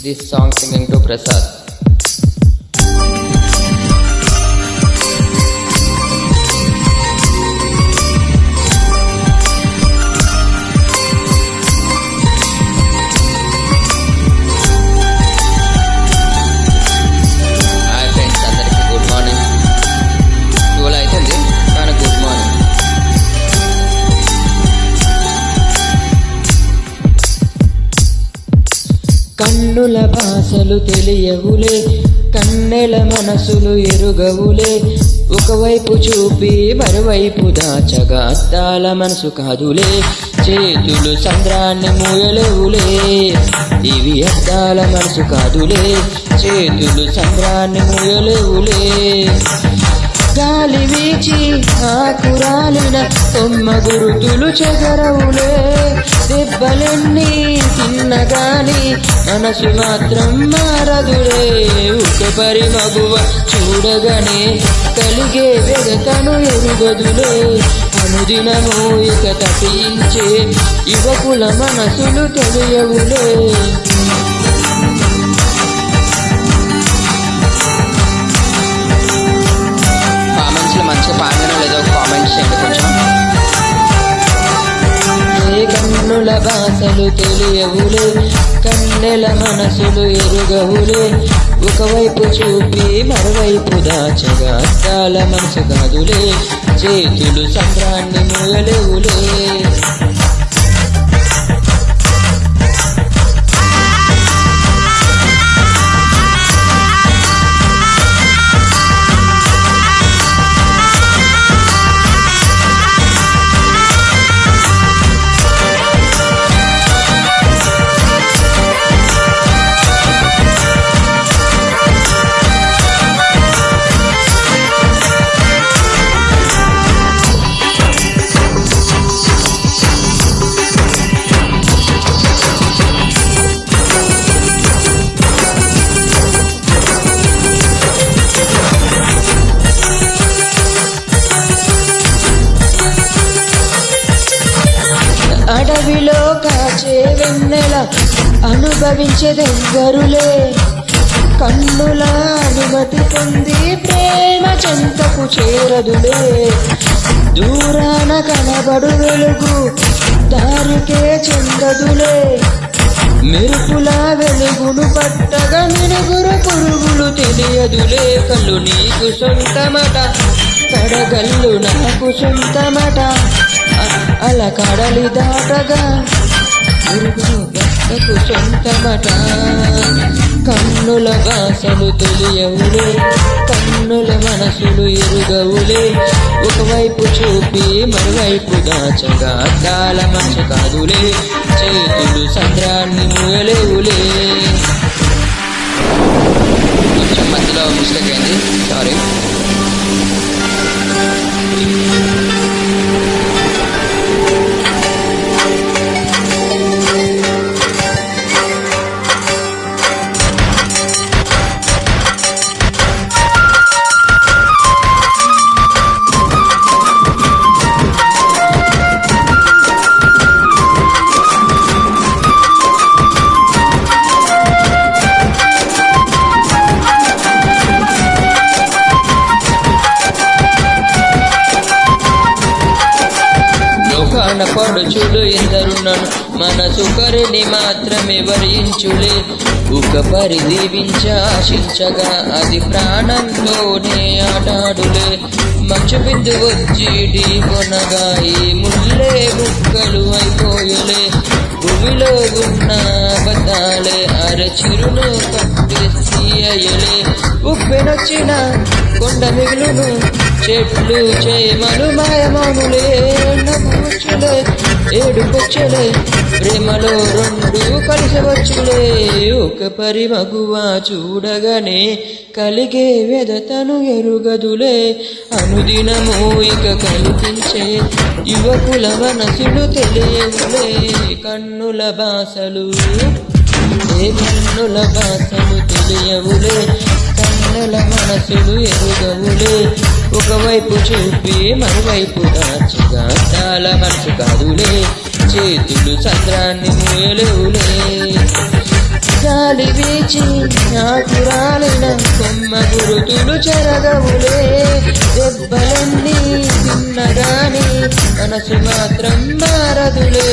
This song singing to Prasad. కన్నుల భాషలు తెలియవులే, కన్నెల మనసులు ఎరుగవులే. ఒకవైపు చూపి మరోవైపు దాచగా అద్దాల మనసు కాదులే. చేతులు సంద్రాన్ని మూయలేవులే, ఇవి అద్దాల మనసు కాదులే. చేతులు సంద్రాన్ని మూయలేవులే. గాలి వీచి ఆకురాలిన కొమ్మ గురుతులు చెగరవులే. దెబ్బలెన్ని తిన్నగాని మనసు మాత్రం మారదులే. ఒక పరి మగువ చూడగానే కలిగే వెగతను ఎరుగదులే. అనుదినము ఇక తప్పించే యువకుల మనసులు తెలియవులే. మంచి పాడిన లేదో కామెంట్స్ చేయండి కొంచెం. ఏ కన్నుల భాషలు తెలియవులే, కన్నెల మనసులు ఎరుగవులే. ఒకవైపు చూపి మరోవైపు దాచగా అద్దాల మనసు కాదులే. చేతులు సంద్రాన్ని మూయలేవులే. అడవిలో కాచే వెన్నెల అనుభవించేదెవ్వరులే. కన్నుల అనుమతి పొంది ప్రేమ చెంతకు చేరదులే. దూరాన కనబడు వెలుగు దారికే చెందదులే. మెరుపుల వెలుగును పట్టగా మినుగురు పురుగులు తెలియదులే. కళ్ళు నీకు సొంతమట, కడగల్లు నాకు సొంతమట. అలా కడలి దాటగా భక్తకు సొంతమట. కన్నుల భాషలు తెలియవులే, కన్నుల మనసులు ఎరుగవులే. ఒకవైపు చూపి మరోవైపు దాచగా అద్దాల మనసు కాదులే. చేతులు సంద్రాన్ని మూయలేవులే. కొంచెం మధ్యలో మిస్టేక్ అయింది, సారీ. పడుచుడు ఎందరున్నాను, మనసు కరిని మాత్రమే వరించులే. ఒక పరి దీవించ ఆశించగా అది ప్రాణంలోనే ఆటాడులే. మంచు బిందు వచ్చి ఢీకొనగా ఈ ముల్లే ముక్కలు అయిపోయలే. భూమిలో ఉన్న బతాలే అరచిరును కట్టేసియలే. ఉప్పెనొచ్చిన కొండ మిగులును, చెట్లు చేమలు మాయమౌనులే. నవ్వుచ్చులే ఏడుకొచ్చులే, ప్రేమలో రెండు కలిసి వచ్చులే. ఒక పరి మగువ చూడగానే కలిగే వెదతను ఎరుగదులే. అనుదినము ఇక కల్పించే యువకుల మనసులు తెలియవులే. కన్నుల భాషలు ఏ కన్నుల భాషలు తెలియవులే, కన్నుల మనసులు ఎరుగవులే. ఒకవైపు చూపి మరోవైపు దాచగా అద్దాల మనసు కాదులే. చేతులు సంద్రాన్ని మూయలేవులే. గాలి వీచి ఆకురాలిన కొమ్మ గురుతులు చెరగవులే. దెబ్బలన్నీ తిన్నగాని మనసు మాత్రం మారదులే.